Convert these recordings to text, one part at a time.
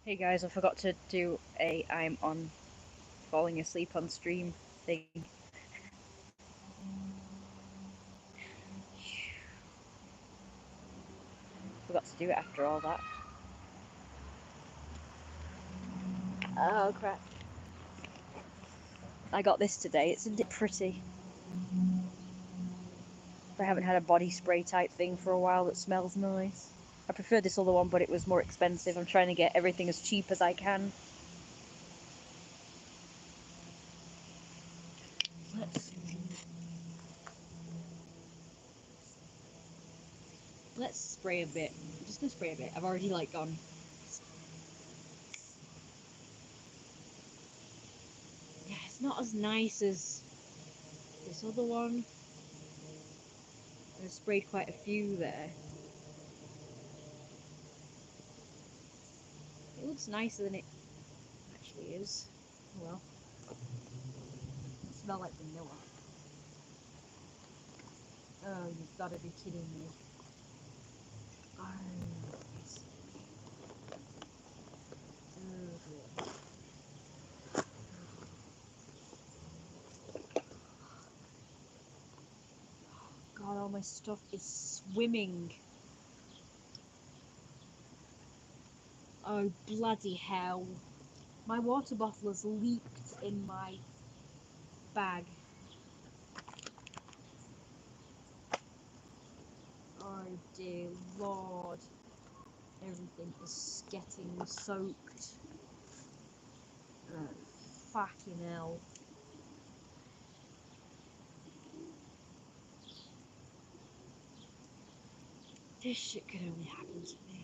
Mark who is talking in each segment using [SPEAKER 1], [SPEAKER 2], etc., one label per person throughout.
[SPEAKER 1] Hey guys, I forgot to do a I'm on falling asleep on stream thing. Forgot to do it after all that. Oh crap. I got this today, isn't it pretty? I haven't had a body spray type thing for a while that smells nice. I prefer this other one, but it was more expensive. I'm trying to get everything as cheap as I can. Let's spray a bit. I'm just gonna spray a bit. I've already gone. Yeah, it's not as nice as this other one. I sprayed quite a few there. It looks nicer than it actually is. Oh well. It smells like vanilla. Oh, you've got to be kidding me. Oh, God, all my stuff is swimming. Oh, bloody hell. My water bottle has leaked in my bag. Oh, dear Lord. Everything is getting soaked. Oh, fucking hell. This shit could only happen to me.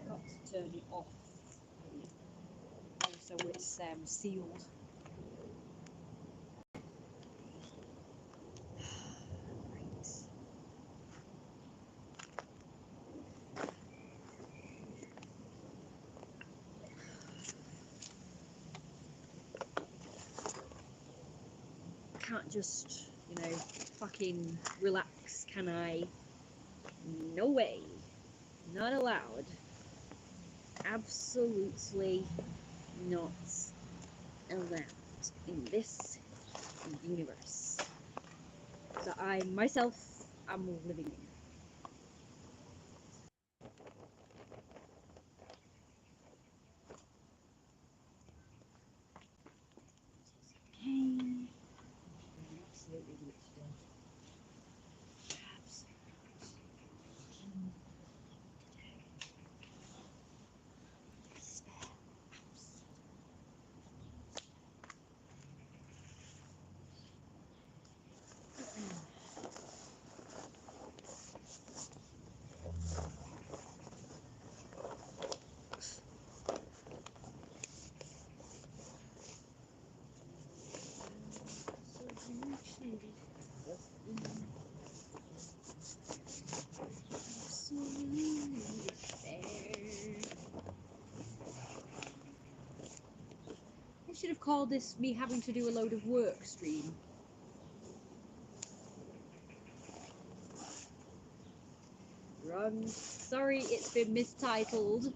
[SPEAKER 1] Got to turn it off. So it's sealed. Can't just, fucking relax, can I? No way. Not allowed. Absolutely not allowed in this universe that I myself am living in. Okay. Absolutely glitched out. I should have called this me having to do a load of work stream. Wrong. Sorry, it's been mistitled.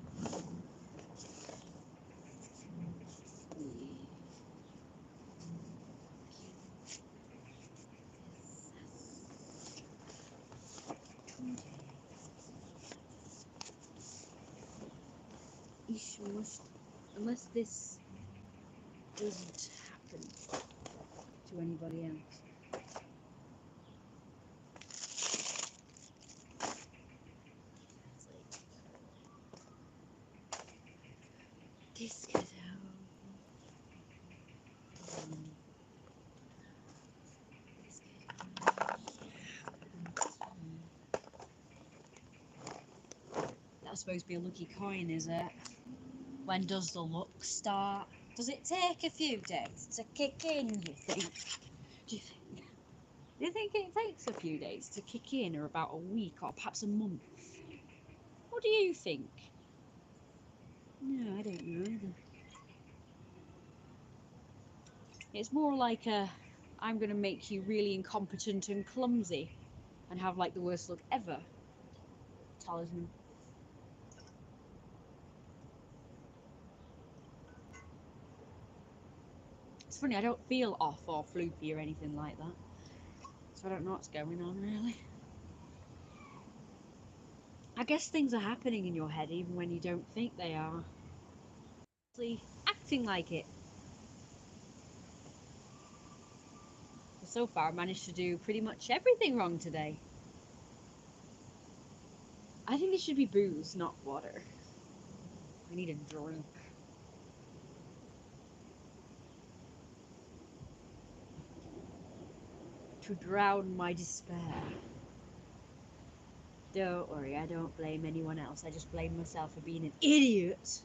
[SPEAKER 1] Unless this doesn't happen to anybody else. This could That's supposed to be a lucky coin, is it? When does the luck start? Does it take a few days to kick in, you think? Do you think?
[SPEAKER 2] Do you think it takes a few days to kick in, or about a week, or perhaps a month? What do you think? No, I don't know either. It's more like I'm going to make you really incompetent and clumsy and have like the worst luck ever talisman. It's funny, I don't feel off or floopy or anything like that. So I don't know what's going on really. I guess things are happening in your head even when you don't think they are. Acting like it. So far, I managed to do pretty much everything wrong today. I think it should be booze, not water. I need a drink. To drown my despair. Don't worry, I don't blame anyone else. I just blame myself for being an idiot.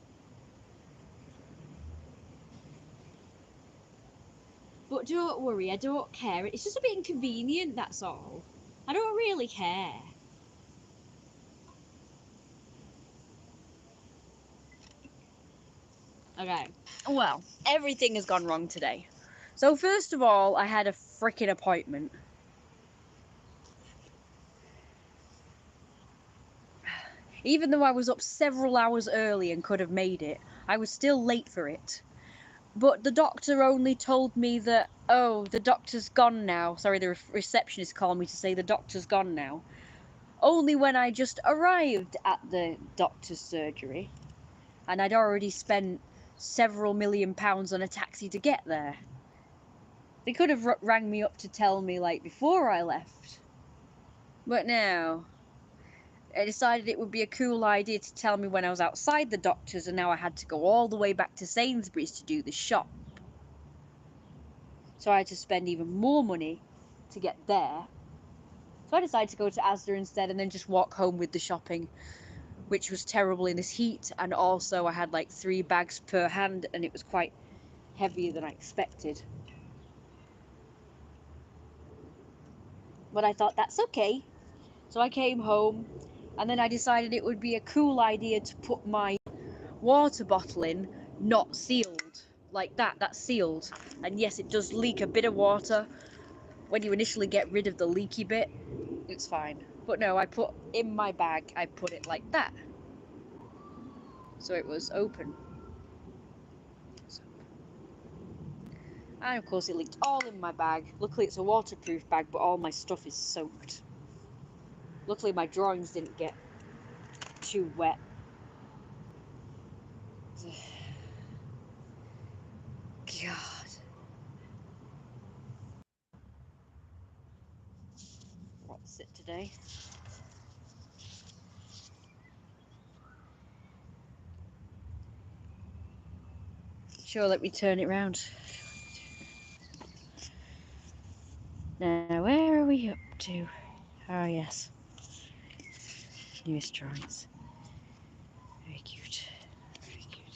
[SPEAKER 2] But don't worry, I don't care. It's just a bit inconvenient, that's all. I don't really care. Okay.
[SPEAKER 1] Well, everything has gone wrong today. So first of all, I had a freaking appointment. Even though I was up several hours early and could have made it, I was still late for it. But the doctor only told me that, oh, the doctor's gone now. Sorry, the receptionist called me to say the doctor's gone now. Only when I just arrived at the doctor's surgery. And I'd already spent several £1,000,000 on a taxi to get there. They could have rang me up to tell me, like, before I left. But no. I decided it would be a cool idea to tell me when I was outside the doctor's, and now I had to go all the way back to Sainsbury's to do the shop. So I had to spend even more money to get there. So I decided to go to Asda instead and then just walk home with the shopping, which was terrible in this heat, and also I had like 3 bags per hand and it was quite heavier than I expected. But I thought that's okay. So I came home and then I decided it would be a cool idea to put my water bottle in, not sealed. Like that's sealed. And yes, it does leak a bit of water. When you initially get rid of the leaky bit, it's fine. But no, I put in my bag, I put it like that. So it was open. And of course it leaked all in my bag. Luckily it's a waterproof bag, but all my stuff is soaked. Luckily my drawings didn't get too wet. God. What's it today? Sure, let me turn it round. Now, where are we up to? Oh, yes. Newest drawings. Very cute. Very cute.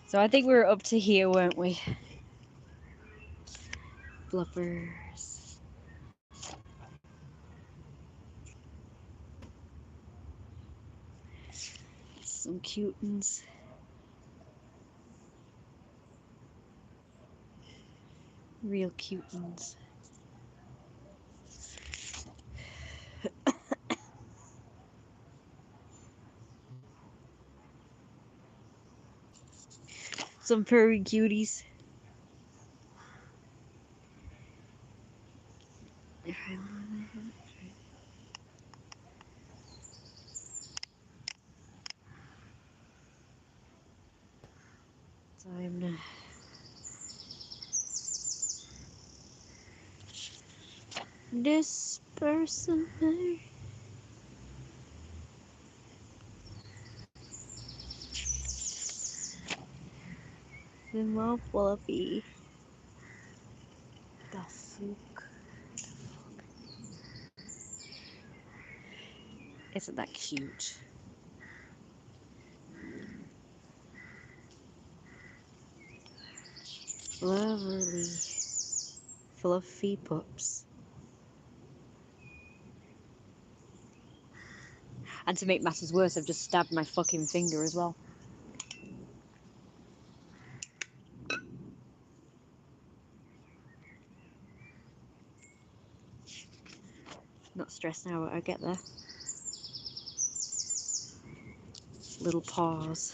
[SPEAKER 1] So I think we were up to here, weren't we? Fluffers. Some cute ones. Real cute ones. Some furry cuties. Time to disperse them. Some more fluffy. Dasuk. Isn't that cute? Lovely, fluffy pups. And to make matters worse, I've just stabbed my fucking finger as well. Not stressed now, but I get there. Little paws.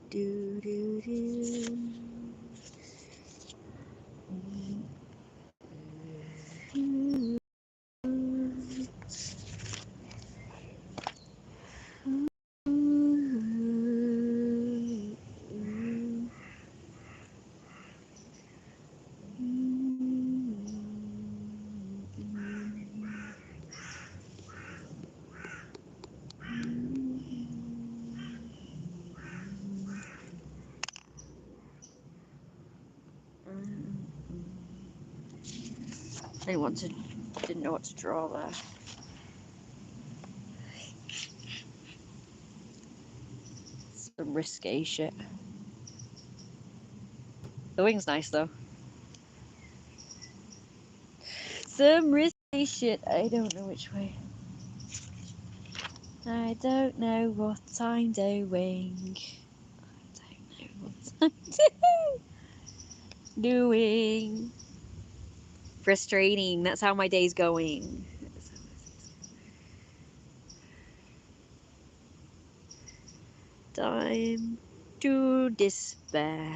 [SPEAKER 1] Do do do. Didn't know what to draw there. Some risque shit. The wing's nice though. Some risky shit. I don't know which way. I don't know what I'm doing. I don't know what I'm doing. Frustrating. That's how my day's going. Time to despair.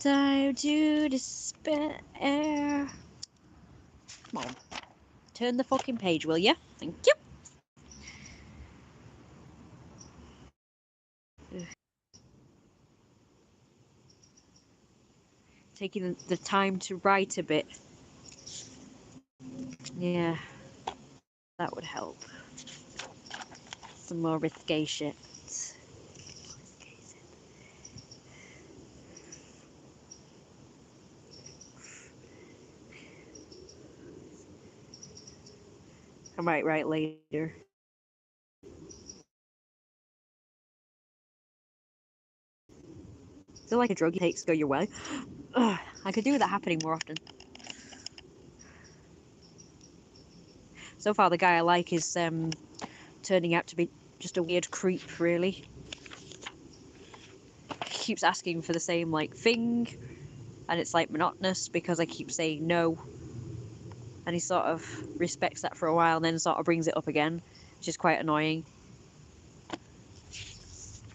[SPEAKER 1] Time to despair. Come on. Turn the fucking page, will ya? Thank you. Taking the time to write a bit. Yeah. That would help. Some more risque shit. I might write later. I feel like a drug you take to go your way. Ugh, I could do with that happening more often. So far, the guy I like is turning out to be just a weird creep, really. He keeps asking for the same, like, thing, and it's, like, monotonous because I keep saying no. And he sort of respects that for a while and then sort of brings it up again, which is quite annoying.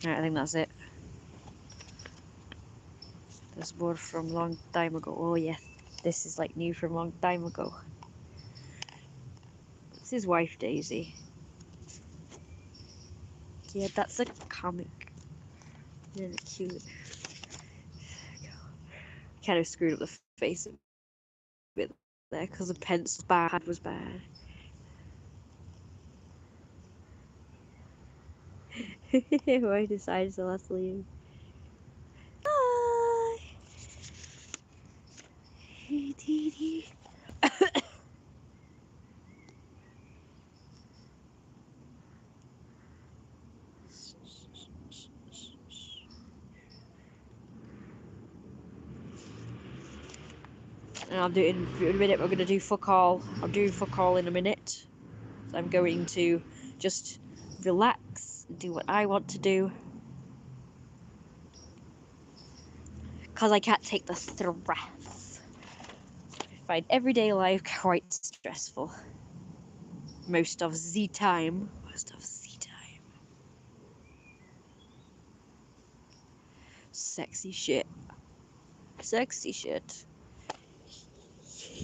[SPEAKER 1] Right, I think that's it. There's more from long time ago. Oh, yeah. This is, like, new from long time ago. It's his wife, Daisy. Yeah, that's a comic. Really cute. Kind of screwed up the face a bit there because the pencil bad was bad. I decided to last leave. Bye. And I'll do it in a minute. We're going to do fuck all. I'm doing fuck all in a minute. So I'm going to just relax and do what I want to do. Because I can't take the stress. I find everyday life quite stressful. Most of the time. Sexy shit. Sexy shit.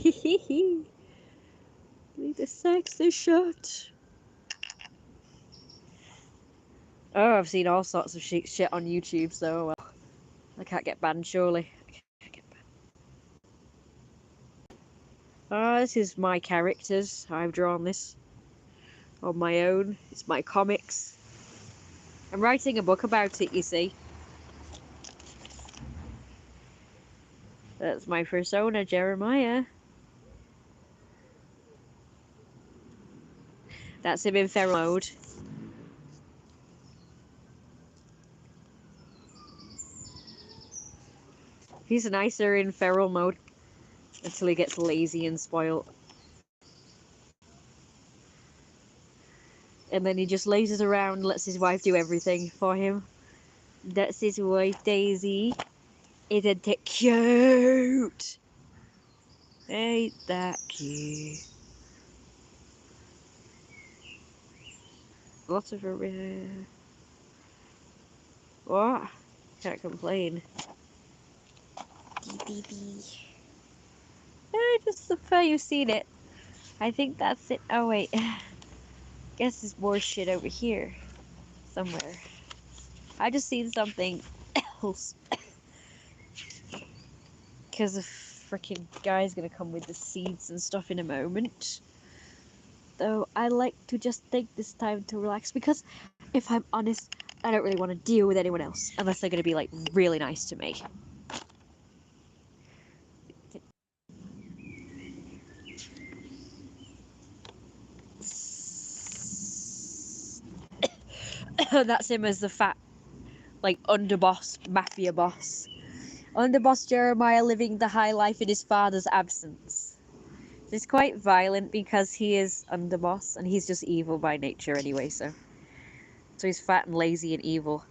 [SPEAKER 1] Need the sexy shit. Oh, I've seen all sorts of shit on YouTube, so I can't get banned, surely. Oh, this is my characters. I've drawn this on my own. It's my comics. I'm writing a book about it, you see. That's my persona, Jeremiah. That's him in feral mode. He's nicer in feral mode until he gets lazy and spoiled. And then he just lazes around and lets his wife do everything for him. That's his wife, Daisy. Isn't it cute? Ain't that cute? Lots of her. What? Can't complain. Just the fair you've seen it. I think that's it. Oh wait. Guess there's more shit over here. Somewhere. I just seen something else. Because the freaking guy's gonna come with the seeds and stuff in a moment. Though I like to just take this time to relax because if I'm honest, I don't really want to deal with anyone else unless they're gonna be like really nice to me. That's him as the fat, like, underboss, mafia boss. Underboss Jeremiah living the high life in his father's absence. He's quite violent because he is underboss and he's just evil by nature anyway, so he's fat and lazy and evil.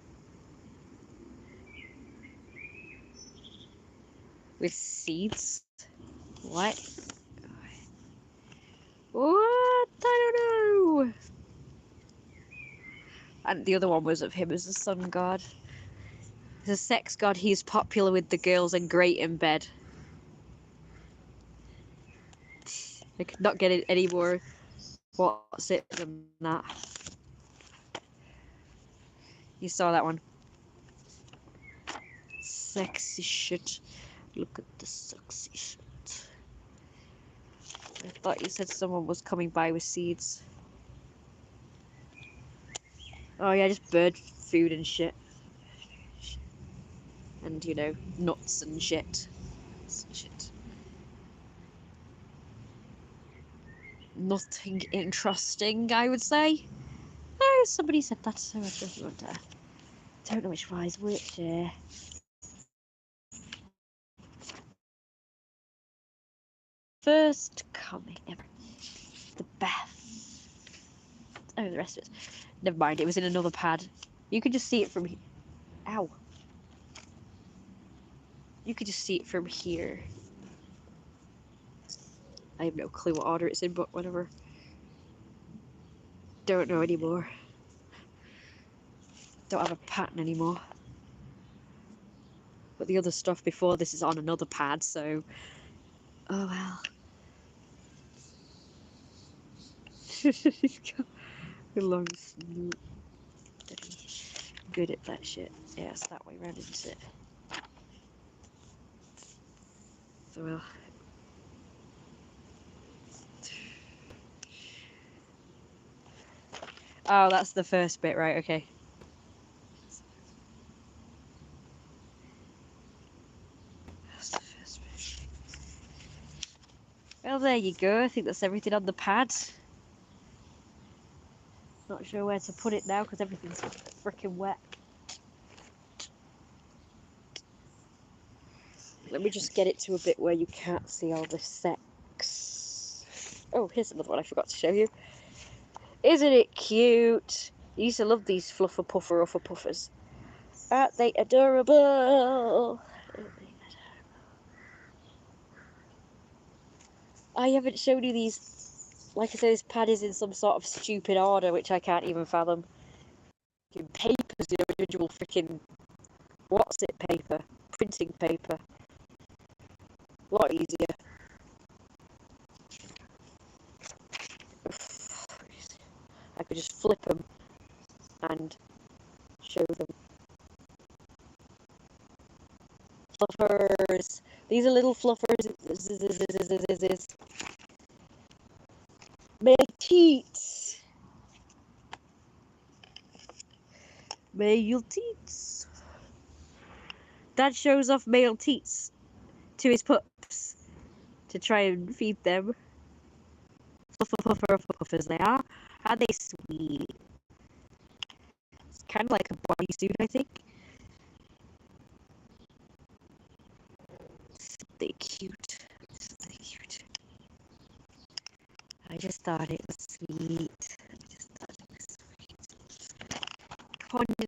[SPEAKER 1] With seeds? What? What? I don't know. And the other one was of him as a sun god. As a sex god, he's popular with the girls and great in bed. I could not get it any more. What's it than that? You saw that one. Sexy shit. Look at the sexy shit. I thought you said someone was coming by with seeds. Oh yeah, just bird food and shit. And, you know, nuts and shit. Nothing interesting, I would say. Oh, somebody said that, so I don't know which one is which. First comic ever. The Beth. Oh, the rest of it. Never mind, it was in another pad. You could just see it from here. Ow. You could just see it from here. I have no clue what order it's in, but whatever. Don't know anymore. Don't have a pattern anymore. But the other stuff before this is on another pad, so... Oh well. Long good at that shit. Yeah, it's that way round, isn't it? So well. Oh, that's the first bit, right? Okay. That's the first bit. Well, there you go. I think that's everything on the pad. Not sure where to put it now because everything's freaking wet. Let me just get it to a bit where you can't see all the sex. Oh, here's another one I forgot to show you. Isn't it cute? I used to love these fluffer puffer uffer puffers. Aren't they adorable? I haven't shown you these. Like I said, this pad is in some sort of stupid order, which I can't even fathom. Papers, you know, individual freaking... What's it paper? Printing paper. A lot easier. I could just flip them and show them. Fluffers. These are little fluffers. My teats. Male teats. Dad shows off male teats to his pups to try and feed them. Puffers they are. Are they sweet? It's kind of like a bodysuit, I think. They cute. So cute. I just thought it was sweet. I just thought it was sweet. Come on, you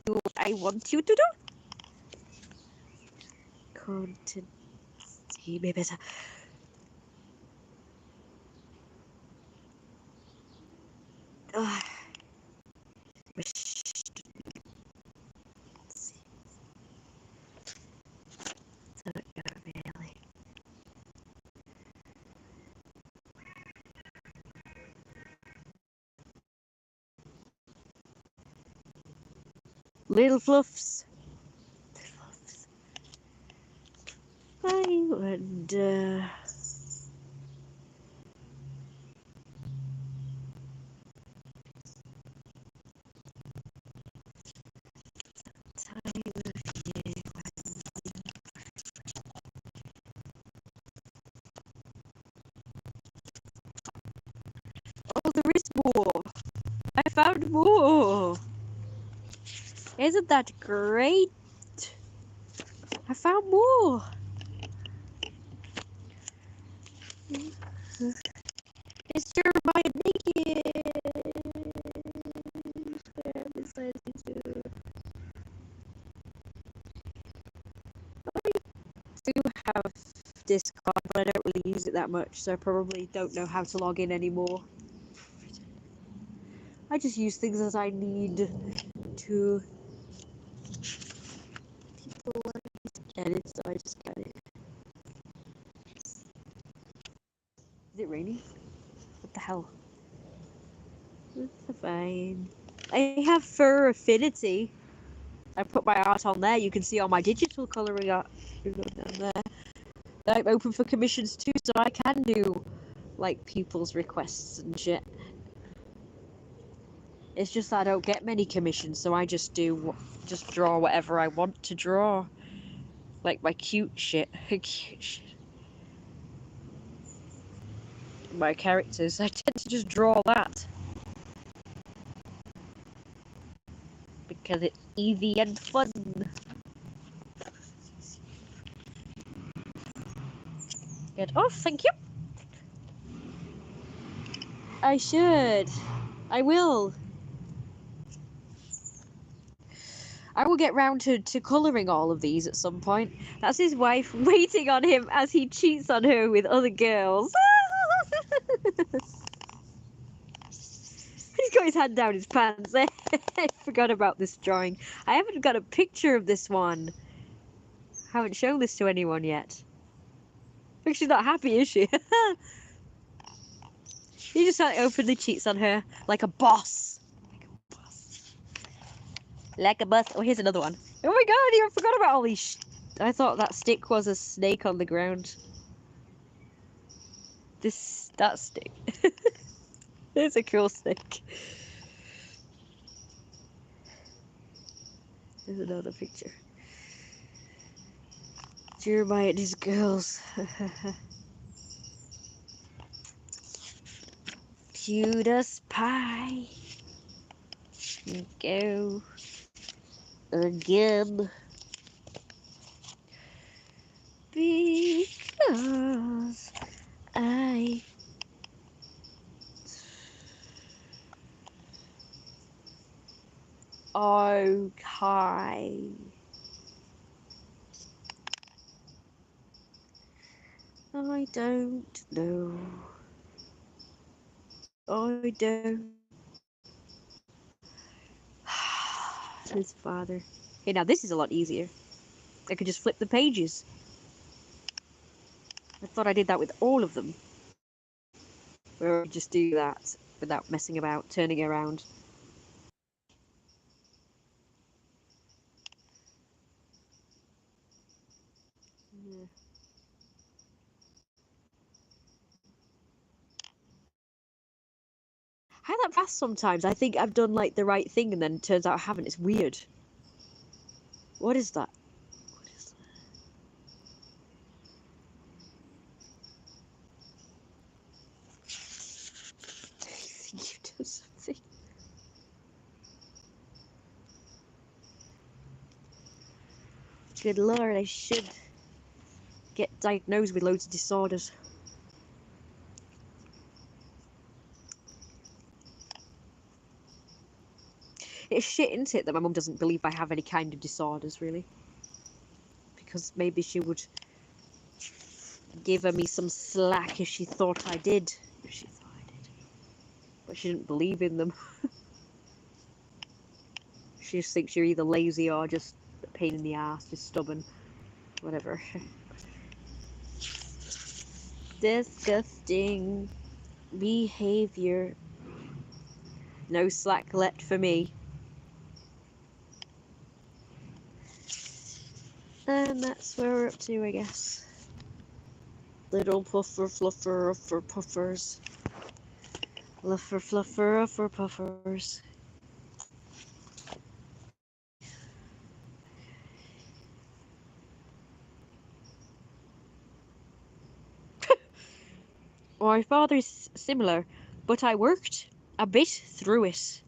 [SPEAKER 1] do what I want you to do. Content. See me better. Really. Little fluffs. I wonder. Oh, there is more. I found more. Isn't that great? I found more. It's Jeremiah naked. Besides these two. I do have Discord, but I don't really use it that much, so I probably don't know how to log in anymore. I just use things as I need to. People get it, so I just get it. Is it raining? What the hell? It's fine. I have Fur Affinity. I put my art on there. You can see all my digital colouring art down there. I'm open for commissions too, so I can do like people's requests and shit. It's just that I don't get many commissions, so I just draw whatever I want to draw. Like my cute shit. Cute shit. My characters, I tend to just draw that. Because it's easy and fun. Get off, thank you. I should. I will. I will get round to colouring all of these at some point. That's his wife waiting on him as he cheats on her with other girls. He's got his hand down his pants. I forgot about this drawing. I haven't got a picture of this one. I haven't shown this to anyone yet. I think she's not happy, is she? He just like openly cheats on her like a boss. Like a boss. Oh, here's another one. Oh my god, I even forgot about all these. I thought that stick was a snake on the ground. That stick. It's a cool stick. There's another picture. Jeremiah and his girls. PewDiePie. Go. Again. Because I... Okay. I don't know. I don't. His father. Okay, now this is a lot easier. I could just flip the pages. I thought I did that with all of them. Or just do that without messing about, turning around. Yeah. How that that fast sometimes. I think I've done like the right thing and then it turns out I haven't. It's weird. What is that? What is that? I think you've done something. Good lord, I should get diagnosed with loads of disorders. It's shit, isn't it, that my mum doesn't believe I have any kind of disorders, really? Because maybe she would give me some slack if she thought I did. If she thought I did. But she didn't believe in them. She just thinks you're either lazy or just a pain in the ass, just stubborn. Whatever. Disgusting behavior. No slack left for me. And that's where we're up to, I guess. Little puffer fluffer for puffers. Luffer fluffer for puffers. My father's similar, but I worked a bit through it.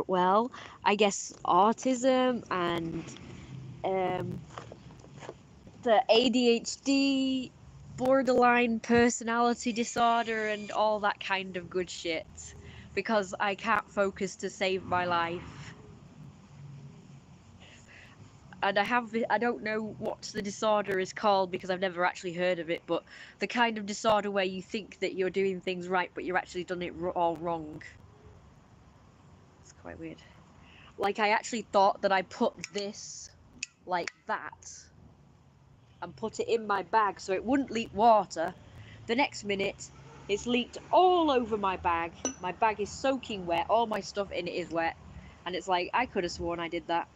[SPEAKER 1] Well, I guess autism and the ADHD, borderline personality disorder, and all that kind of good shit. Because I can't focus to save my life. And I don't know what the disorder is called because I've never actually heard of it, but the kind of disorder where you think that you're doing things right, but you're actually done it all wrong. It's quite weird. Like, I actually thought that I put this like that and put it in my bag so it wouldn't leak water. The next minute, it's leaked all over my bag. My bag is soaking wet. All my stuff in it is wet. And it's like, I could have sworn I did that.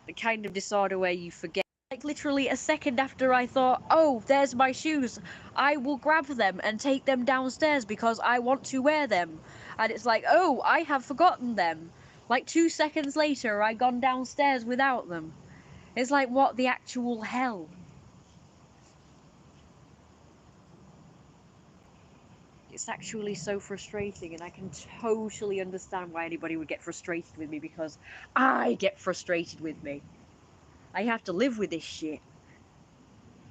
[SPEAKER 1] The kind of disorder where you forget. Like, literally a second after I thought, oh, there's my shoes. I will grab them and take them downstairs because I want to wear them. And it's like, oh, I have forgotten them. Like 2 seconds later, I gone downstairs without them. It's like, what the actual hell? It's actually so frustrating, and I can totally understand why anybody would get frustrated with me, because I get frustrated with me. I have to live with this shit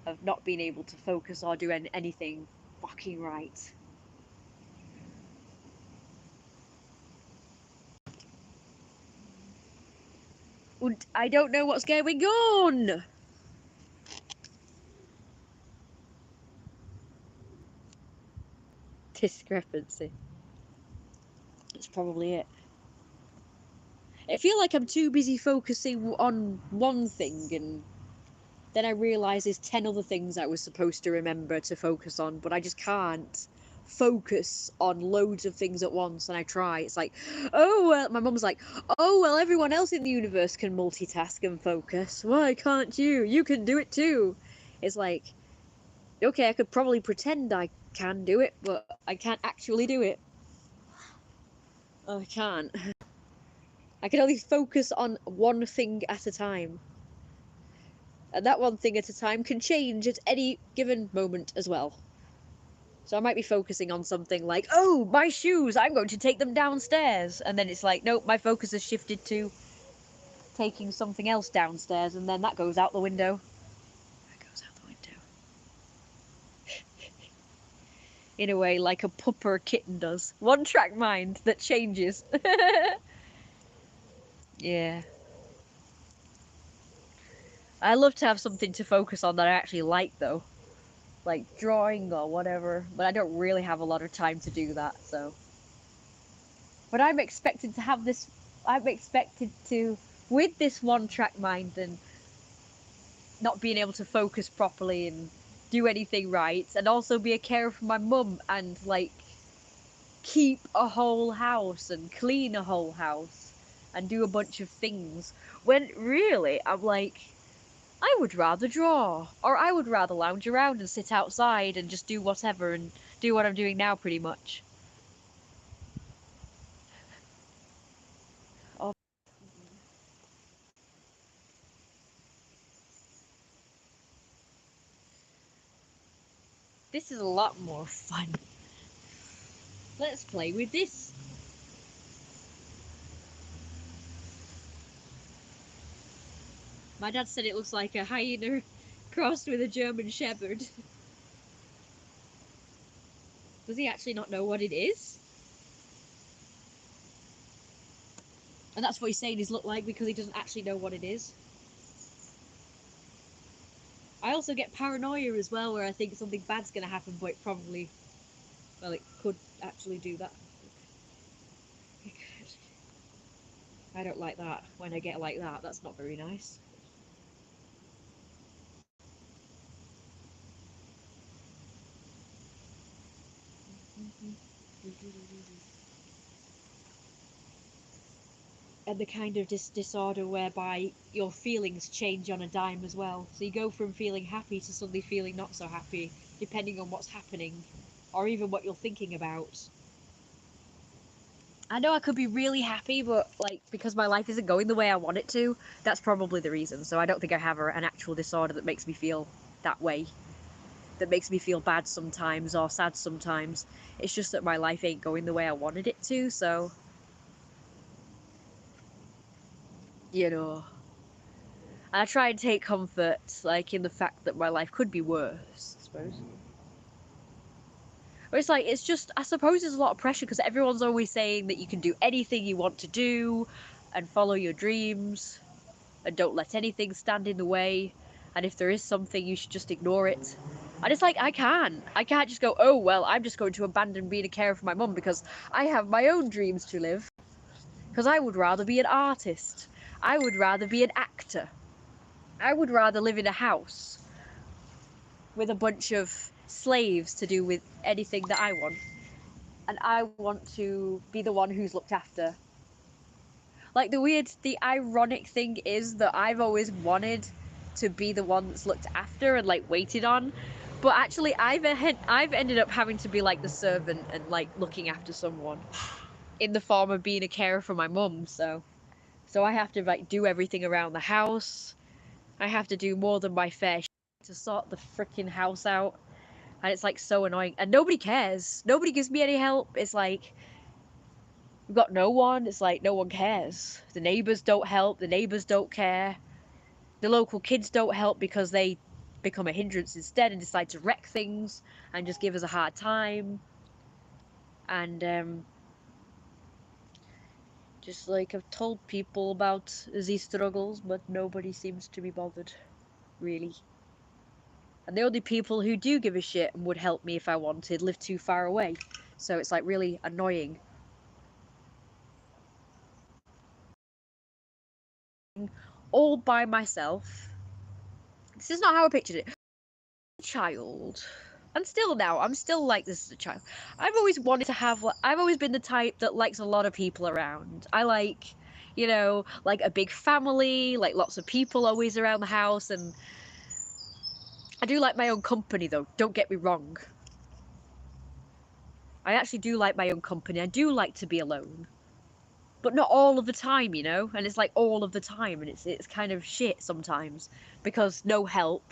[SPEAKER 1] of not being able to focus or do anything fucking right. And I don't know what's going on. Discrepancy. That's probably it. I feel like I'm too busy focusing on one thing, and then I realise there's 10 other things I was supposed to remember to focus on, but I just can't focus on loads of things at once. And I try. It's like, oh, well, my mum's like, oh, well, everyone else in the universe can multitask and focus. Why can't you? You can do it too. It's like, okay, I could probably pretend I can do it, but I can't actually do it. I can't. I can only focus on one thing at a time. And that one thing at a time can change at any given moment as well. So I might be focusing on something like, oh, my shoes, I'm going to take them downstairs. And then it's like, nope, my focus has shifted to taking something else downstairs, and then that goes out the window. That goes out the window. In a way, like a pup or a kitten does. One track mind that changes. Yeah. I love to have something to focus on that I actually like, though. Like drawing or whatever, but I don't really have a lot of time to do that, so. But I'm expected to have this, I'm expected to, with this one track mind and not being able to focus properly and do anything right, and also be a carer for my mum and like keep a whole house and clean a whole house and do a bunch of things, when really I'm like, I would rather draw, or I would rather lounge around and sit outside and just do whatever and do what I'm doing now pretty much. Oh. This is a lot more fun. Let's play with this. My dad said it looks like a hyena crossed with a German Shepherd. Does he actually not know what it is? And that's what he's saying his look like because he doesn't actually know what it is. I also get paranoia as well, where I think something bad's going to happen, but it probably, well, it could actually do that. I don't like that. When I get like that, that's not very nice. And the kind of disorder whereby your feelings change on a dime as well. So you go from feeling happy to suddenly feeling not so happy, depending on what's happening, or even what you're thinking about. I know I could be really happy, but like because my life isn't going the way I want it to, that's probably the reason. So I don't think I have an actual disorder that makes me feel that way, that makes me feel bad sometimes or sad sometimes. It's just that my life ain't going the way I wanted it to, so you know. And I try and take comfort, like, in the fact that my life could be worse, I suppose. But it's like, it's just, I suppose there's a lot of pressure because everyone's always saying that you can do anything you want to do and follow your dreams and don't let anything stand in the way. And if there is something, you should just ignore it. And it's like, I can't just go, oh, well, I'm just going to abandon being a carer for my mum because I have my own dreams to live. Because I would rather be an artist. I would rather be an actor. I would rather live in a house with a bunch of slaves to do with anything that I want. And I want to be the one who's looked after. Like the ironic thing is that I've always wanted to be the one that's looked after and like waited on. But actually I've ended up having to be like the servant and like looking after someone in the form of being a carer for my mum, so I have to like do everything around the house. I have to do more than my fair to sort the freaking house out. And it's like so annoying. And nobody cares. Nobody gives me any help. It's like we've got no one. It's like no one cares. The neighbors don't help. The neighbors don't care. The local kids don't help because they become a hindrance instead and decide to wreck things and just give us a hard time. And just like I've told people about these struggles, but nobody seems to be bothered, really. And the only people who do give a shit and would help me if I wanted live too far away. So it's like really annoying. All by myself. This is not how I pictured it. Child. And still now, I'm still like this as a child. I've always wanted to have, I've always been the type that likes a lot of people around. I like, you know, like a big family, like lots of people always around the house. And I do like my own company though, don't get me wrong. I actually do like my own company. I do like to be alone. But not all of the time, you know? And it's like all of the time, and it's kind of shit sometimes because no help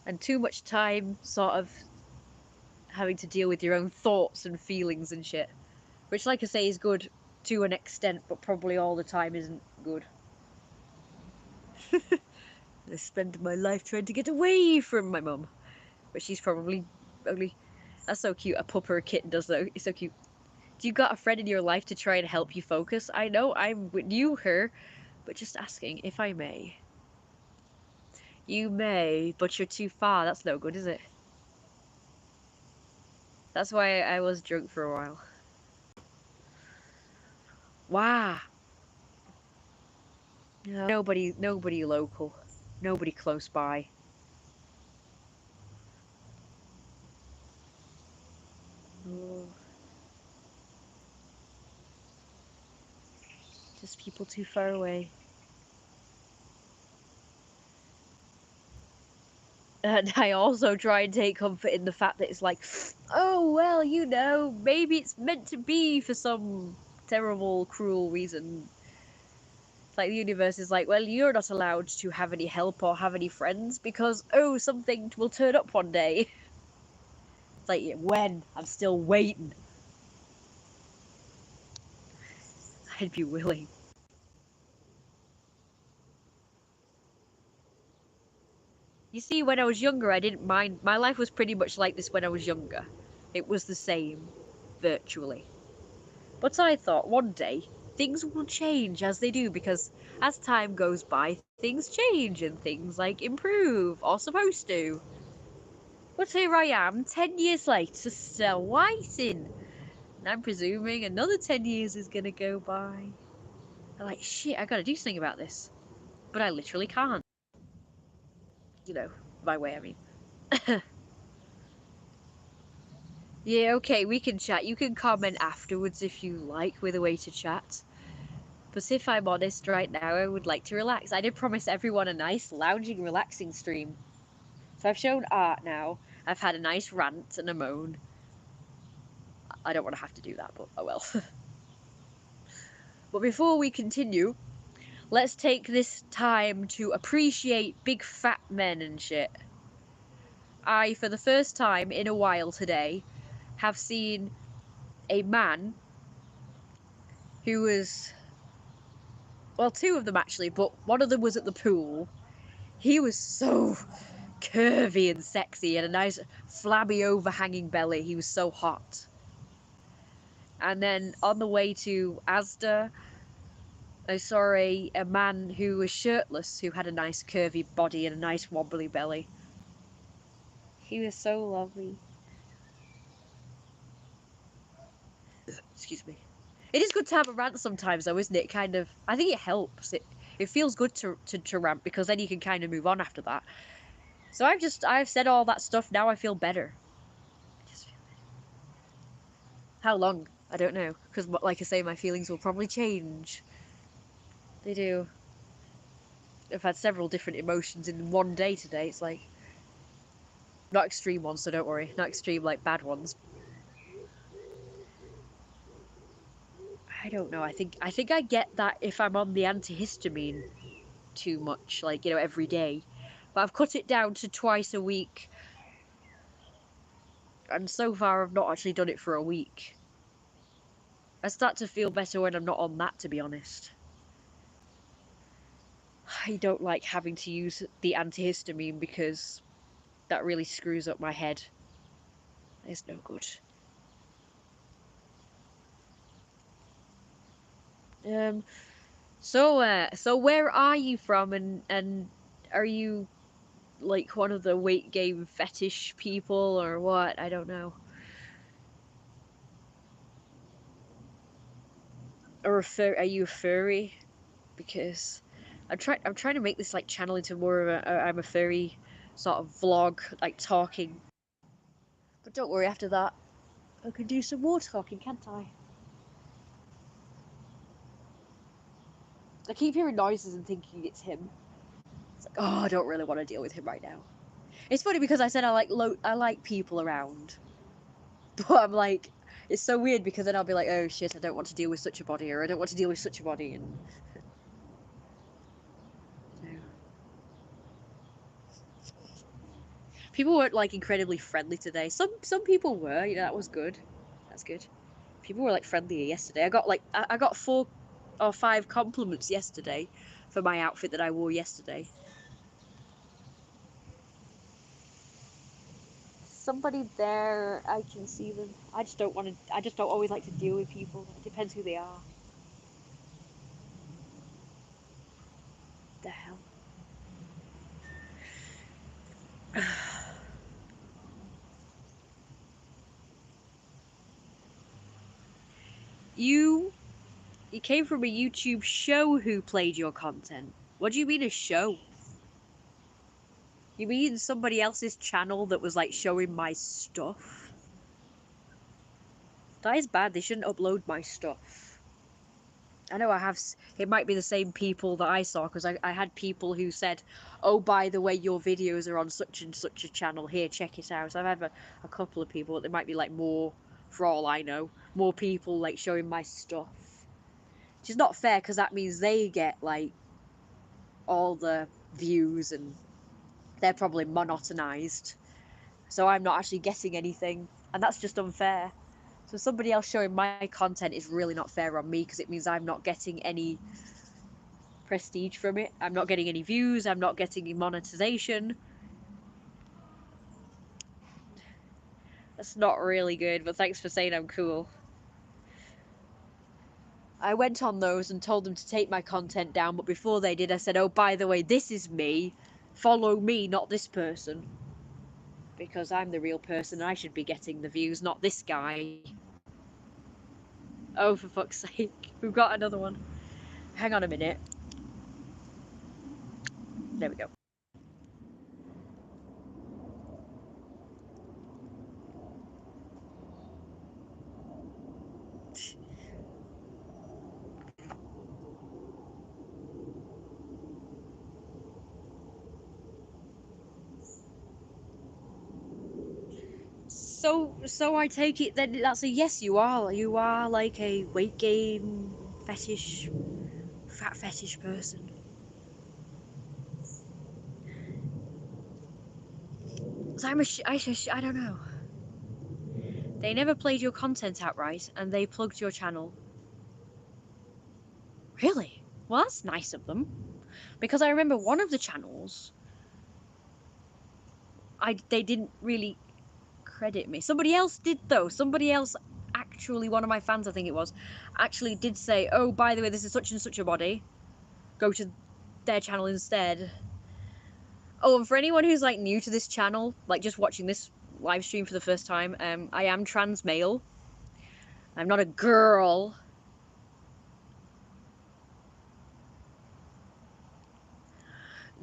[SPEAKER 1] and too much time sort of having to deal with your own thoughts and feelings and shit, which, like I say, is good to an extent, but probably all the time isn't good. I spend my life trying to get away from my mum, but she's probably ugly. That's so cute. A pup or a kitten does though. It's so cute. Do you got a friend in your life to try and help you focus? I know I'm with you, her, but just asking if I may. You may, but you're too far. That's no good, is it? That's why I was drunk for a while. Wow. No, nobody local. Nobody close by. Oh. Just people too far away. And I also try and take comfort in the fact that it's like, oh, well, you know, maybe it's meant to be for some terrible, cruel reason. It's like the universe is like, well, you're not allowed to have any help or have any friends because, oh, something will turn up one day. It's like, yeah, when? I'm still waiting. I'd be willing. You see, when I was younger, I didn't mind. My life was pretty much like this when I was younger. It was the same, virtually. But I thought one day things will change as they do because as time goes by, things change and things like improve or supposed to. But here I am, 10 years later, still waiting. And I'm presuming another 10 years is gonna go by. I'm like, shit, I gotta do something about this. But I literally can't. You know, my way, I mean. Yeah, okay, we can chat. You can comment afterwards if you like with a way to chat. But if I'm honest right now, I would like to relax. I did promise everyone a nice, lounging, relaxing stream. So I've shown art now. I've had a nice rant and a moan. I don't want to have to do that, but oh well. But before we continue, let's take this time to appreciate big fat men and shit. I, for the first time in a while today, have seen a man who was, well, two of them actually, but one of them was at the pool. He was so curvy and sexy and a nice flabby overhanging belly. He was so hot. And then on the way to Asda, I saw a man who was shirtless, who had a nice curvy body and a nice wobbly belly. He was so lovely. Excuse me. It is good to have a rant sometimes, though, isn't it? Kind of, I think it helps. It feels good to rant because then you can kind of move on after that. So I've said all that stuff. Now I feel better. How long? I don't know. Because, like I say, my feelings will probably change. They do. I've had several different emotions in one day today. It's like, not extreme ones, so don't worry. Not extreme, like, bad ones. I don't know. I think I get that if I'm on the antihistamine too much, like, you know, every day. But I've cut it down to twice a week. And so far, I've not actually done it for a week. I start to feel better when I'm not on that, to be honest. I don't like having to use the antihistamine because that really screws up my head. It's no good. So where are you from, and are you like one of the weight gain fetish people or what? I don't know. Or are you a furry? Because I'm trying to make this like channel into more of I'm a furry sort of vlog, like talking. But don't worry, after that I can do some more talking, can't I? I keep hearing noises and thinking it's him. It's like, oh, I don't really want to deal with him right now. It's funny because I said I like people around, but I'm like, it's so weird because then I'll be like, oh shit, I don't want to deal with such a body, or I don't want to deal with such a body, and you know. People weren't like incredibly friendly today. Some people were, you know, that was good. That's good. People were like friendlier yesterday. I got 4 or 5 compliments yesterday for my outfit that I wore yesterday. Somebody there, I can see them. I just don't want to. I just don't always like to deal with people. It depends who they are. The hell. You came from a YouTube show who played your content. What do you mean a show? You mean somebody else's channel that was like showing my stuff? That is bad. They shouldn't upload my stuff. I know I have. It might be the same people that I saw, because I had people who said, "Oh, by the way, your videos are on such and such a channel. Here, check it out." So I've had a couple of people. But there might be like more, for all I know, more people like showing my stuff, which is not fair, because that means they get like all the views and they're probably monotonized. So I'm not actually getting anything, and that's just unfair. So somebody else showing my content is really not fair on me, because it means I'm not getting any prestige from it. I'm not getting any views. I'm not getting any monetization. That's not really good, but thanks for saying I'm cool. I went on those and told them to take my content down, but before they did, I said, "Oh, by the way, this is me. Follow me, not this person. Because I'm the real person, and I should be getting the views, not this guy." Oh, for fuck's sake. We've got another one. Hang on a minute. There we go. So I take it then that's a yes. You are like a weight gain fetish, fat fetish person. So I don't know. They never played your content outright, and they plugged your channel. Really? Well, that's nice of them. Because I remember one of the channels, they didn't really credit me. Somebody else did though. Somebody else, actually, one of my fans, I think it was, actually did say, "Oh, by the way, this is such and such a body. Go to their channel instead." Oh, and for anyone who's like new to this channel, like just watching this live stream for the first time, I am trans male. I'm not a girl.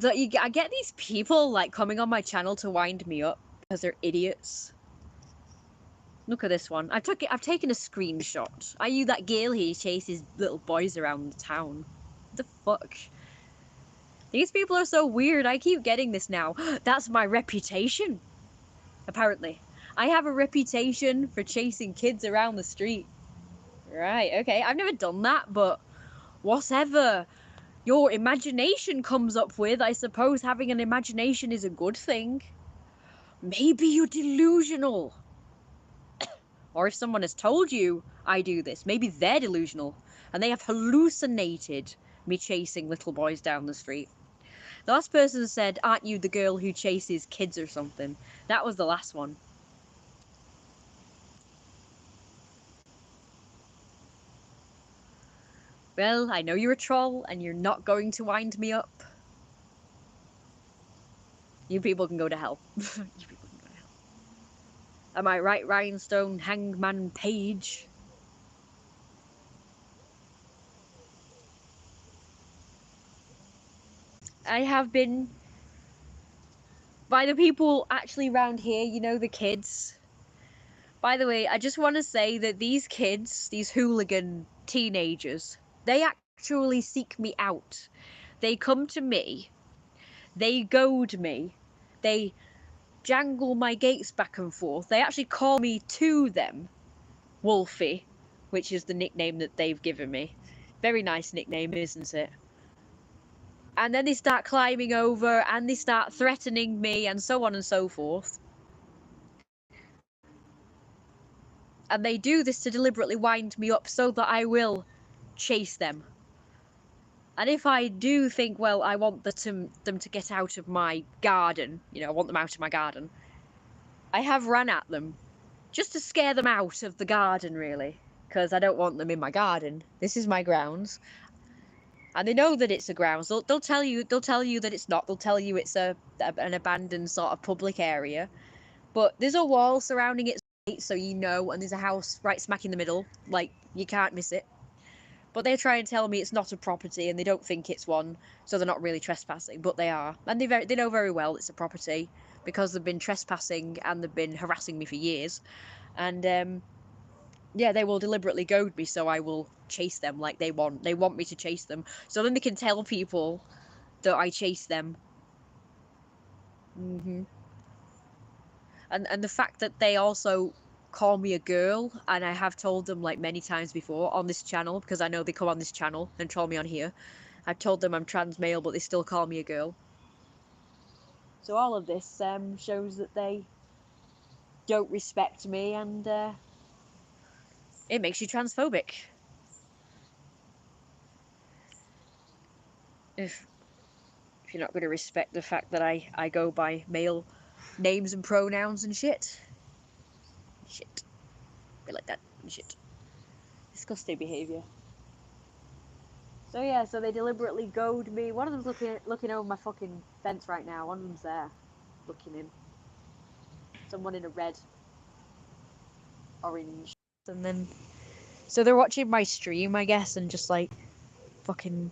[SPEAKER 1] I get these people like coming on my channel to wind me up because they're idiots. Look at this one. I've taken a screenshot. Are you that girl who chases little boys around the town? What the fuck? These people are so weird. I keep getting this now. That's my reputation. Apparently. I have a reputation for chasing kids around the street. Right, okay. I've never done that, but whatever your imagination comes up with, I suppose having an imagination is a good thing. Maybe you're delusional. Or if someone has told you I do this, maybe they're delusional and they have hallucinated me chasing little boys down the street. The last person said, "Aren't you the girl who chases kids or something?" That was the last one. Well, I know you're a troll and you're not going to wind me up. You people can go to hell. You people can go to hell. Am I right, Rhinestone Hangman Page? I have been by the people actually around here, you know, the kids. By the way, I just want to say that these kids, these hooligan teenagers, they actually seek me out. They come to me, they goad me, they jangle my gates back and forth. They actually call me to them Wolfie, which is the nickname that they've given me. Very nice nickname, isn't it? And then they start climbing over and they start threatening me and so on and so forth. And they do this to deliberately wind me up so that I will chase them. And if I do think, well, I want them to get out of my garden, you know, I want them out of my garden, I have ran at them just to scare them out of the garden, really, because I don't want them in my garden. This is my grounds. And they know that it's a grounds. They'll tell you that it's not. They'll tell you it's an abandoned sort of public area. But there's a wall surrounding it, so you know, and there's a house right smack in the middle. Like, you can't miss it. But they try and tell me it's not a property and they don't think it's one, so they're not really trespassing, but they are. And they know very well it's a property because they've been trespassing and they've been harassing me for years. And Yeah, they will deliberately goad me, so I will chase them like they want. They want me to chase them, so then they can tell people that I chase them. And the fact that they also call me a girl, and I have told them like many times before on this channel, because I know they come on this channel and troll me on here. I've told them I'm trans male, but they still call me a girl. So all of this shows that they don't respect me, and it makes you transphobic. If you're not going to respect the fact that I go by male names and pronouns and shit. Shit. Be like that and shit. Disgusting behaviour. So yeah, so they deliberately goad me. One of them's looking over my fucking fence right now. One of them's there, looking in. Someone in a red, orange, and then so they're watching my stream, I guess, and just like fucking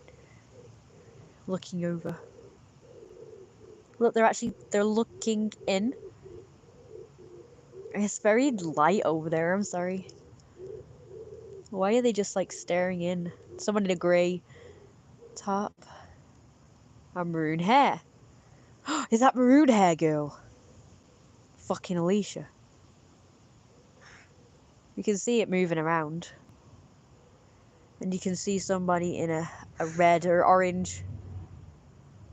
[SPEAKER 1] looking over. Look, they're looking in. It's very light over there. I'm sorry. Why are they just like staring in? Someone in a grey top. And maroon hair. Is that maroon hair girl? Fucking Alicia. You can see it moving around. And you can see somebody in a red or orange.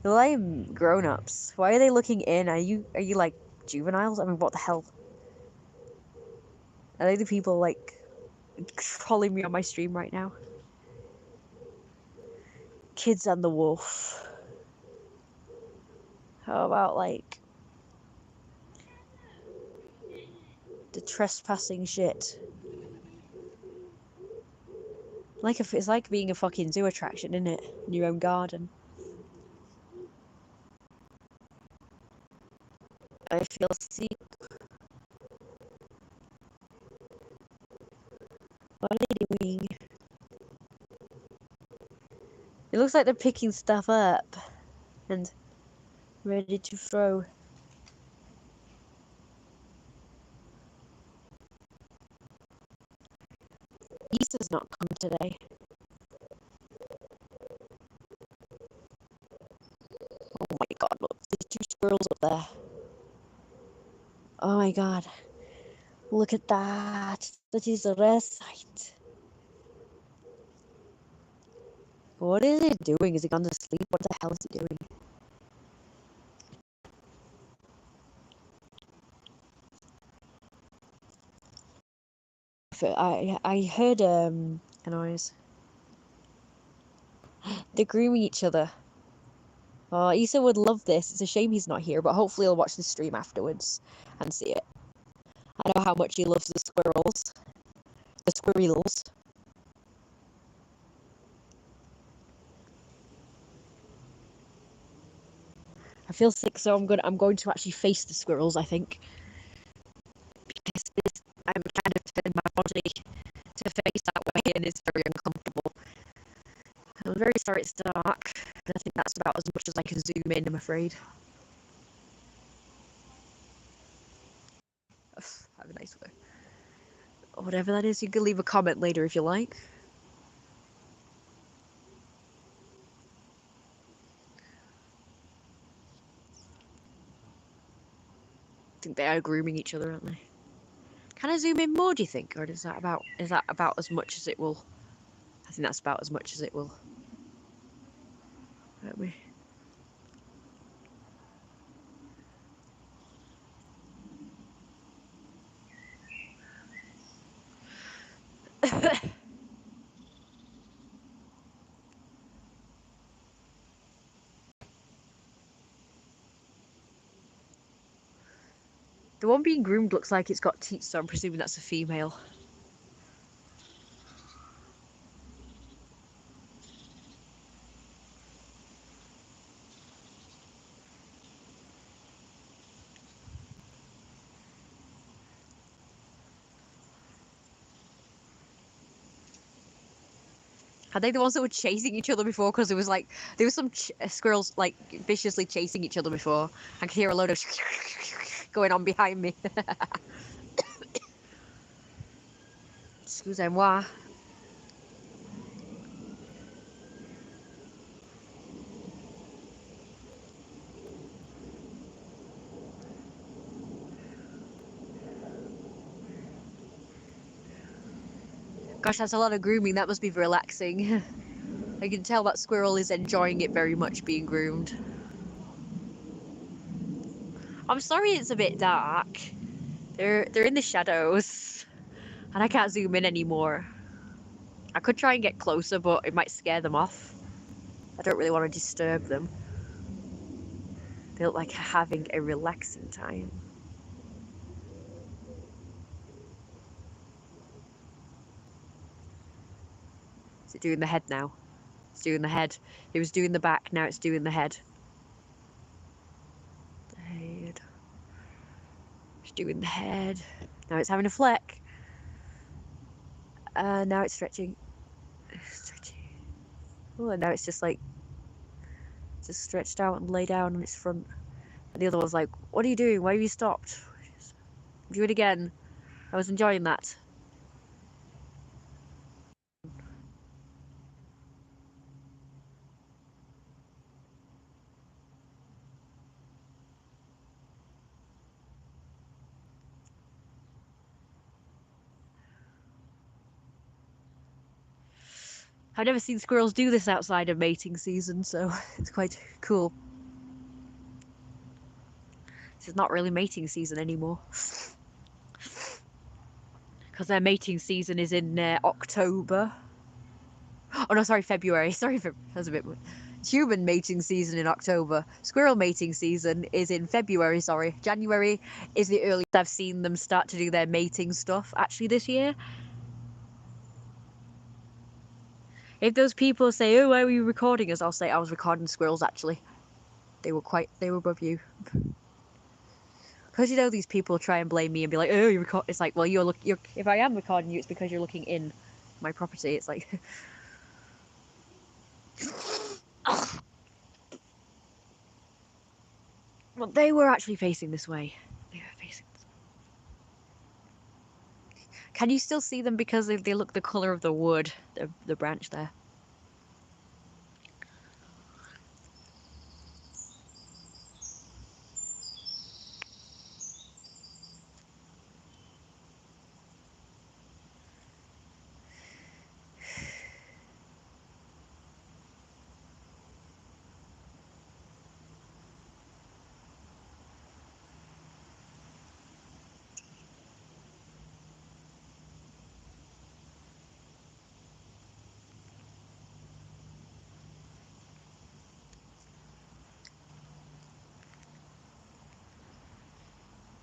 [SPEAKER 1] They're like grown-ups. Why are they looking in? Are you like juveniles? I mean, what the hell? Are they the people like trolling me on my stream right now? Kids and the Wolf. How about like the trespassing shit? Like it's like being a fucking zoo attraction, isn't it? In your own garden. I feel sick. What are they doing? It looks like they're picking stuff up and ready to throw. Easter's not come today. Oh my god, look, there's 2 squirrels up there. Oh my god. Look at that. That is a rare sight. What is it doing? Is it gone to sleep? What the hell is it doing? I heard a noise. They're grooming each other. Oh, Issa would love this. It's a shame he's not here, but hopefully he'll watch the stream afterwards and see it. I know how much he loves the squirrels. The squirrels. I feel sick, so I'm going to actually face the squirrels, I think. Because I'm kind of turning my body to face that way, and it's very uncomfortable. I'm very sorry it's dark. I think that's about as much as I can zoom in, I'm afraid. Have a nice day. Whatever that is, you can leave a comment later if you like. I think they are grooming each other, aren't they? Can I zoom in more, do you think? Or is that about as much as it will? I think that's about as much as it will. Let me. The one being groomed looks like it's got teeth, so I'm presuming that's a female. Are they the ones that were chasing each other before? Because there was some squirrels like viciously chasing each other before. I could hear a load of going on behind me. Excusez-moi. Gosh, that's a lot of grooming. That must be relaxing. I can tell that squirrel is enjoying it very much being groomed. I'm sorry it's a bit dark. They're in the shadows, and I can't zoom in anymore. I could try and get closer, but it might scare them off. I don't really want to disturb them. They look like having a relaxing time. Is it doing the head now? It's doing the head. It was doing the back, now it's doing the head. The head. It's doing the head. Now it's having a fleck. Now it's stretching. Stretching. Oh, and now it's just like, just stretched out and lay down on its front. And the other one's like, what are you doing? Why have you stopped? Do it again. I was enjoying that. I've never seen squirrels do this outside of mating season, so it's quite cool. This is not really mating season anymore. Because their mating season is in October. Oh no, sorry, February. Sorry, that's a bit more. Human mating season in October. Squirrel mating season is in February, sorry. January is the earliest I've seen them start to do their mating stuff actually this year. If those people say, oh, why were you recording us? I'll say I was recording squirrels actually. They were above you. Because you know these people try and blame me and be like, oh, you record. It's like, well, you're if I am recording you, it's because you're looking in my property. It's like, well, they were actually facing this way. They were facing this way. Can you still see them because they look the color of the wood, the branch there?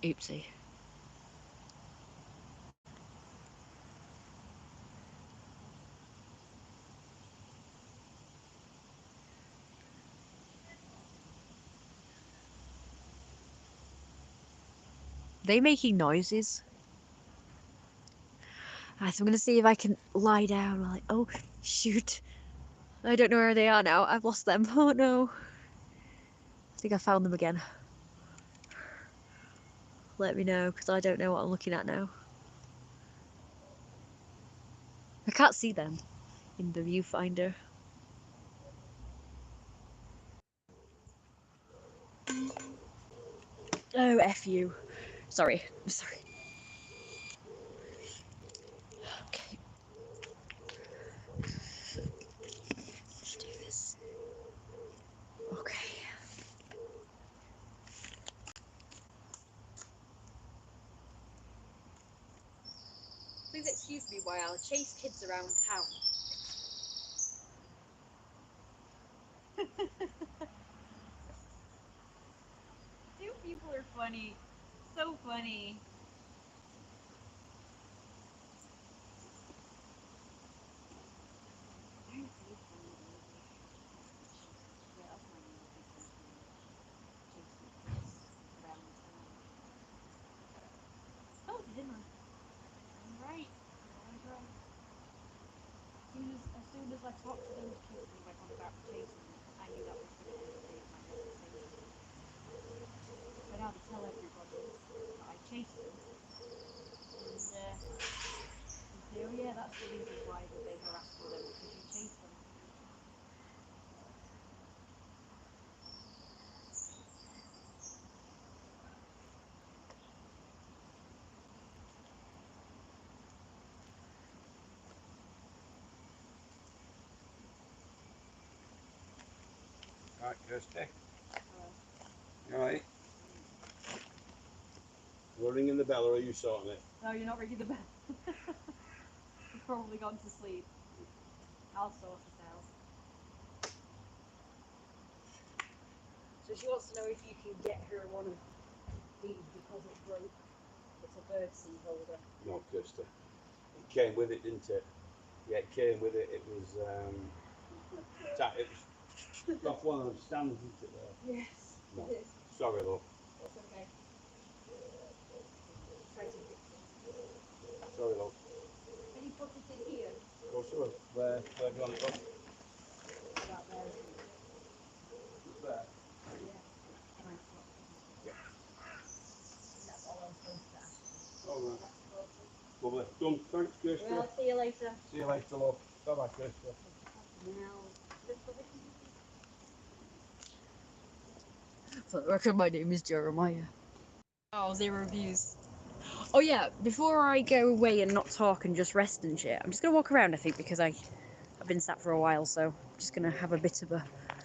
[SPEAKER 1] Oopsie. They making noises? Right, so I'm gonna see if I can lie down. Like, oh shoot, I don't know where they are now. I've lost them. Oh no. I think I found them again. Let me know, because I don't know what I'm looking at now. I can't see them in the viewfinder. Oh, F you. Sorry. I'm sorry. Okay. Let's do this. Okay. Please excuse me while I chase kids around town.
[SPEAKER 2] You people are funny. So funny. Oh, didn't I? I'm right. You're always right. As soon as I talked to those kids and went on about chasing them, I knew that was going to end the day of my reputation. So now to tell everybody that I chased them, and say, oh yeah, the reason why that they harass you then, because you chase them.
[SPEAKER 3] Right, Kirsty. You alright? We're ringing the bell, or are you sorting it?
[SPEAKER 2] No, you're not ringing the bell. You've probably gone to sleep. I'll sort it out. So she wants to know if you can get her one of these because it broke. It's a birdseed holder.
[SPEAKER 3] No, Kirsty. It came with it, didn't it? Yeah, it came with it. It was off one of them stands, isn't it? There?
[SPEAKER 2] Yes.
[SPEAKER 3] No.
[SPEAKER 2] It is.
[SPEAKER 3] Sorry, love.
[SPEAKER 2] That's okay. Try to fix it.
[SPEAKER 3] Sorry, love.
[SPEAKER 2] Can you put it in here?
[SPEAKER 3] Go sure. Where do you want it from?
[SPEAKER 2] About there.
[SPEAKER 3] Just there.
[SPEAKER 2] Yeah. Nice one.
[SPEAKER 3] Yeah.
[SPEAKER 2] That's all I was supposed to ask.
[SPEAKER 3] All right. Lovely. Done. Thanks, Kirsty.
[SPEAKER 2] Well, see you later.
[SPEAKER 3] See you later, love. Bye bye, Kirsty.
[SPEAKER 2] Now,
[SPEAKER 1] For the record, my name is Jeremiah. Oh, 0 views. Oh yeah, before I go away and not talk and just rest and shit, I'm just gonna walk around, I think, because I've been sat for a while, so I'm just gonna have a bit of a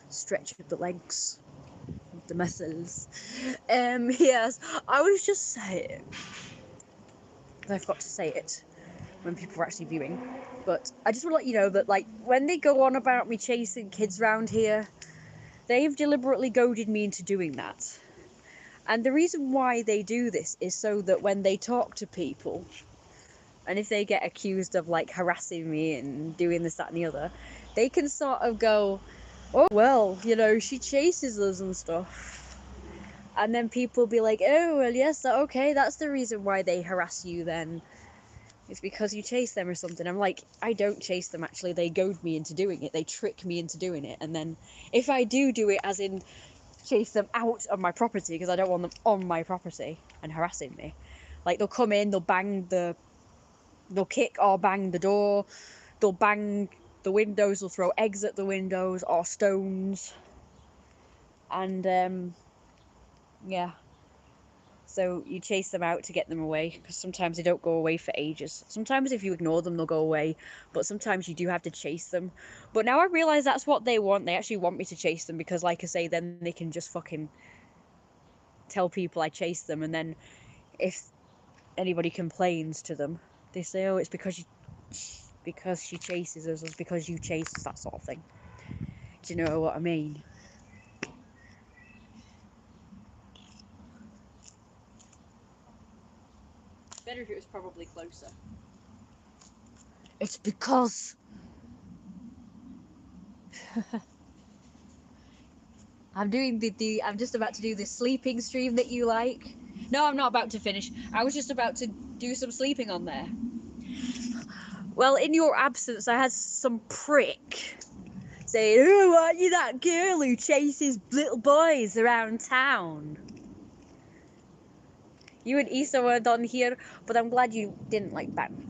[SPEAKER 1] stretch of the legs, of the muscles. Yes, I was just saying, I forgot to say it when people were actually viewing, but I just want to let you know that, like, when they go on about me chasing kids round here, they've deliberately goaded me into doing that. And the reason why they do this is so that when they talk to people, and if they get accused of like harassing me and doing this, that, and the other, they can sort of go, oh, well, you know, she chases us and stuff. And then people be like, oh, well, yes, okay, that's the reason why they harass you then. It's because you chase them or something. I'm like, I don't chase them, actually. They goad me into doing it. They trick me into doing it. And then if I do it, as in chase them out of my property, because I don't want them on my property and harassing me. Like, they'll come in, they'll kick or bang the door, they'll bang the windows, they'll throw eggs at the windows or stones. And, yeah. So you chase them out to get them away, because sometimes they don't go away for ages. Sometimes if you ignore them, they'll go away, but sometimes you do have to chase them. But now I realise that's what they want. They actually want me to chase them, because like I say, then they can just fucking tell people I chase them, and then if anybody complains to them, they say, oh, it's because she chases us, or it's because you chase us, that sort of thing. Do you know what I mean?
[SPEAKER 2] better if it was probably closer.
[SPEAKER 1] It's because I'm doing I'm just about to do this sleeping stream that you like. No, I'm not about to finish. I was just about to do some sleeping on there. Well, in your absence, I had some prick say, oh, aren't you that girl who chases little boys around town? You and Issa weren't on here, but I'm glad you didn't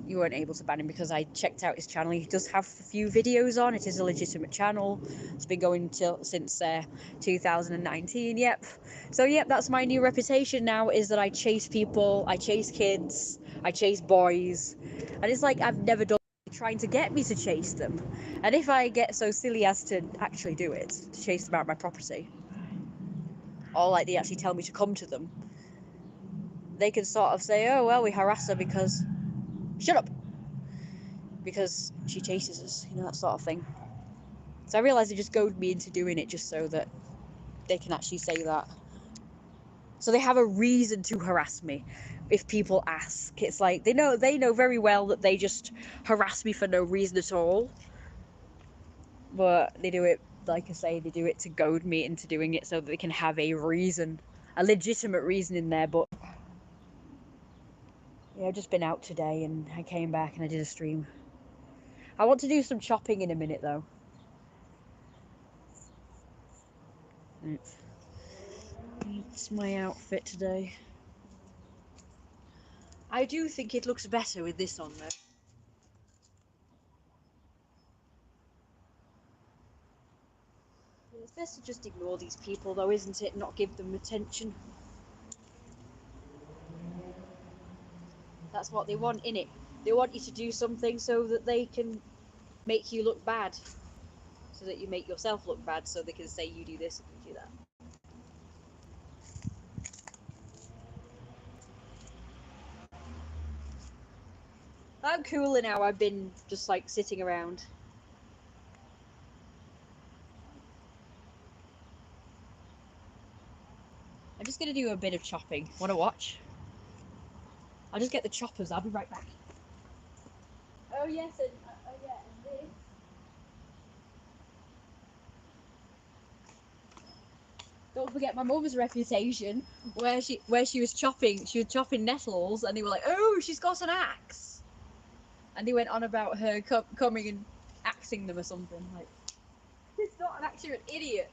[SPEAKER 1] you weren't able to ban him, because I checked out his channel. He does have a few videos on. It is a legitimate channel. It's been going since 2019. Yep. So yep, that's my new reputation now, is that I chase people, I chase kids, I chase boys, and it's like I've never done trying to get me to chase them. And if I get so silly as to actually do it, to chase them out of my property, or like they actually tell me to come to them, they can sort of say, oh, well, we harass her because, shut up, because she chases us, you know, that sort of thing. So I realise they just goad me into doing it just so that they can actually say that. So they have a reason to harass me if people ask. It's like, they know very well that they just harass me for no reason at all. But they do it, like I say, they do it to goad me into doing it so that they can have a reason, a legitimate reason in there. But yeah, I've just been out today and I came back and I did a stream. I want to do some chopping in a minute though. It's my outfit today. I do think it looks better with this on though.
[SPEAKER 2] Best to just ignore these people, though, isn't it? Not give them attention. That's what they want, innit? They want you to do something so that they can make you look bad. So that you make yourself look bad, so they can say you do this and you do that. I'm cooler now. I've been just like sitting around. I'm just gonna do a bit of chopping. Wanna watch? I'll just get the choppers. I'll be right back. Oh yes, and yeah, and this. Don't forget my mum's reputation, where she was chopping nettles, and they were like, "Oh, she's got an axe," and they went on about her coming and axing them or something. Like, it's not an axe, you're an idiot.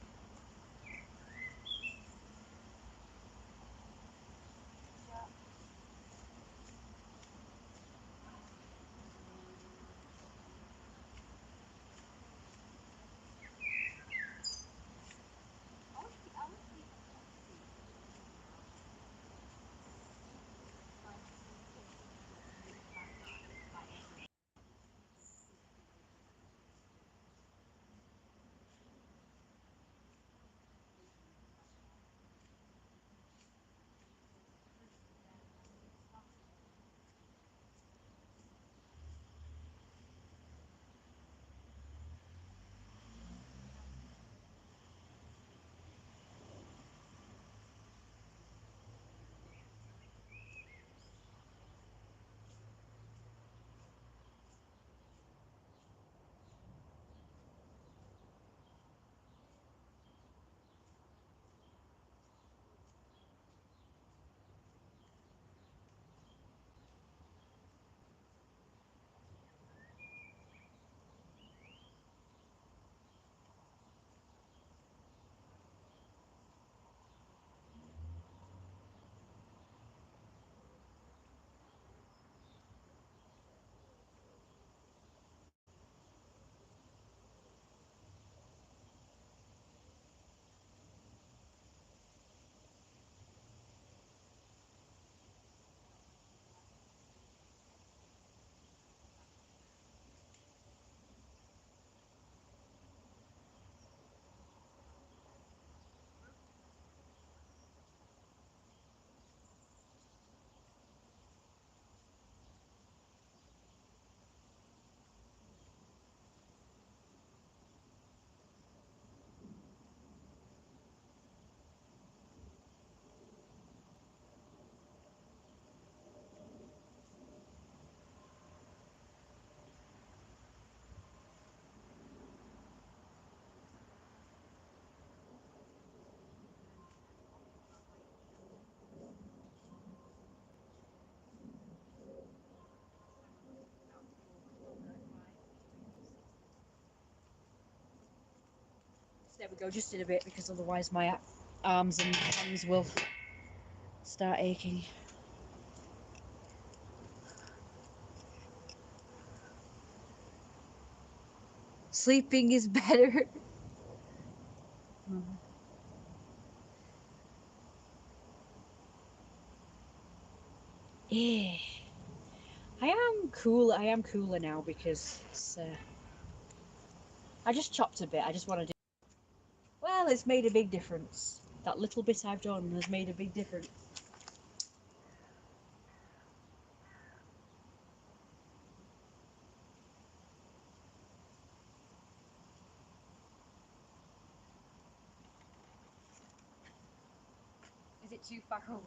[SPEAKER 2] There we go. Just did a bit because otherwise my arms and hands will start aching. Sleeping is better. Yeah. I am cooler now because it's, I just chopped a bit. I just want to do. Well, it's made a big difference. That little bit I've done has made a big difference. Is it too far away?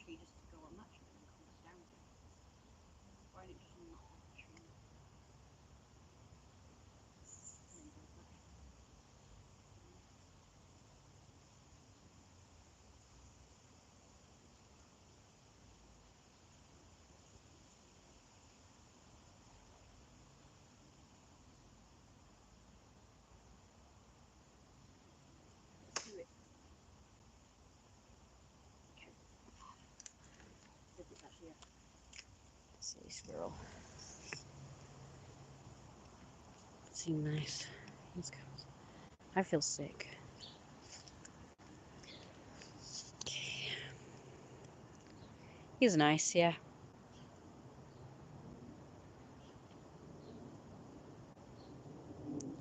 [SPEAKER 1] tree just to go on that tree and comes down again. Why did it just not have the tree? And then goes back. Let's do it. Okay. It's actually a silly squirrel. Seem nice. He's good. I feel sick. Okay. He's nice, yeah.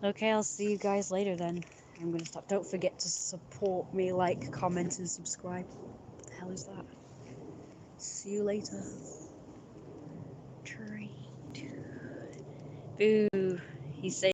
[SPEAKER 1] Okay, I'll see you guys later then. I'm gonna stop. Don't forget to support me, like, comment, and subscribe. What the hell is that? See you later. 3, 2. Boo. He's saying.